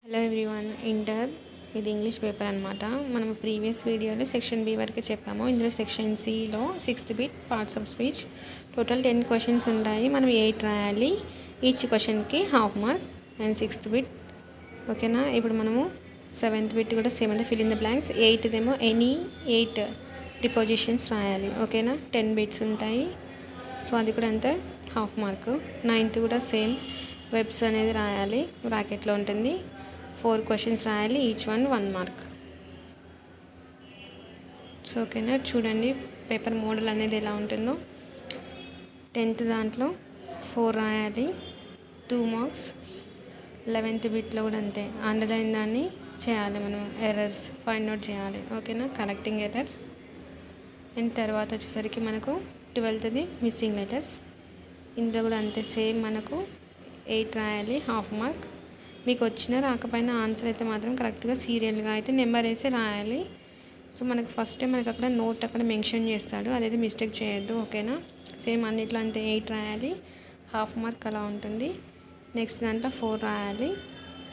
Hello everyone, inter ఇది English paper అనమాట. మనం ప్రీవియస్ వీడియోలో సెక్షన్ బి వరకు చెప్పాము. ఇందులో సెక్షన్ సిలో 6th bit parts of speech total 10 questions ఉంటాయి. మనం 8 రాయాలి. ఈచ్ క్వశ్చన్కి half mark and 6th bit. ఓకేనా. ఇప్పుడు మనము 7th బిట్ కూడా సేమ్ అంటే fill in the blanks. 8th ఏమో ఎనీ 8 ప్రిపోజిషన్స్ రాయాలి. ఓకేనా. 10 బిట్స్ ఉంటాయి. సో అది కూడా అంతే హాఫ్ మార్క్. 9th కూడా సేమ్ వెబ్స్ అనేది రాయాలి, బ్రాకెట్లో ఉంటుంది. 4 క్వశ్చన్స్ రాయాలి, ఈచ్ వన్ 1 మార్క్. సో ఓకేనా. చూడండి పేపర్ మోడల్ అనేది ఎలా ఉంటుందో. 10th దాంట్లో 4 రాయాలి, 2 మార్క్స్. 11th బిట్లో కూడా అంతే, అండర్లైన్ దాన్ని చేయాలి, మనం ఎర్రర్స్ ఫైండ్ అవుట్ చేయాలి. ఓకేనా, కరెక్టింగ్ ఎర్రర్స్. అండ్ తర్వాత వచ్చేసరికి మనకు 12th మిస్సింగ్ లెటర్స్. ఇందులో కూడా అంతే సేమ్, మనకు 8 రాయాలి, హాఫ్ మార్క్. మీకు వచ్చినా రాకపోయినా ఆన్సర్ అయితే మాత్రం కరెక్ట్గా సీరియల్గా అయితే నెంబర్ వేసి రాయాలి. సో మనకు ఫస్ట్ టైం మనకు అక్కడ నోట్ అక్కడ మెన్షన్ చేస్తాడు, అదైతే మిస్టేక్ చేయొద్దు. ఓకేనా. సేమ్ అన్నిట్లో అంతే 8 రాయాలి, హాఫ్ మార్క్ అలా ఉంటుంది. నెక్స్ట్ దాంట్లో 4 రాయాలి.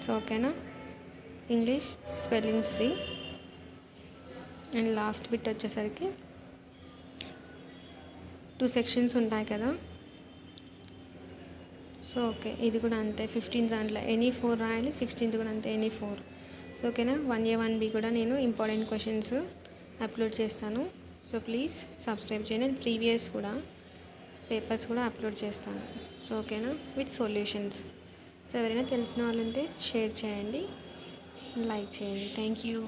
సో ఓకేనా. ఇంగ్లీష్ స్పెల్లింగ్స్ది. అండ్ లాస్ట్ బిట్ వచ్చేసరికి 2 సెక్షన్స్ ఉంటాయి కదా. సో ఓకే, ఇది కూడా అంతే. 15th దాంట్లో ఎనీ 4 రాయాలి, 16th కూడా అంతే ఎనీ 4. సో ఓకేనా. 1A 1B కూడా నేను ఇంపార్టెంట్ క్వశ్చన్స్ అప్లోడ్ చేస్తాను. సో ప్లీజ్ సబ్స్క్రైబ్ చేయండి. అండ్ ప్రీవియస్ కూడా పేపర్స్ కూడా అప్లోడ్ చేస్తాను. సో ఓకేనా, విత్ సొల్యూషన్స్. సో ఎవరైనా తెలిసిన వాళ్ళు ఉంటే షేర్ చేయండి, లైక్ చేయండి. Thank you.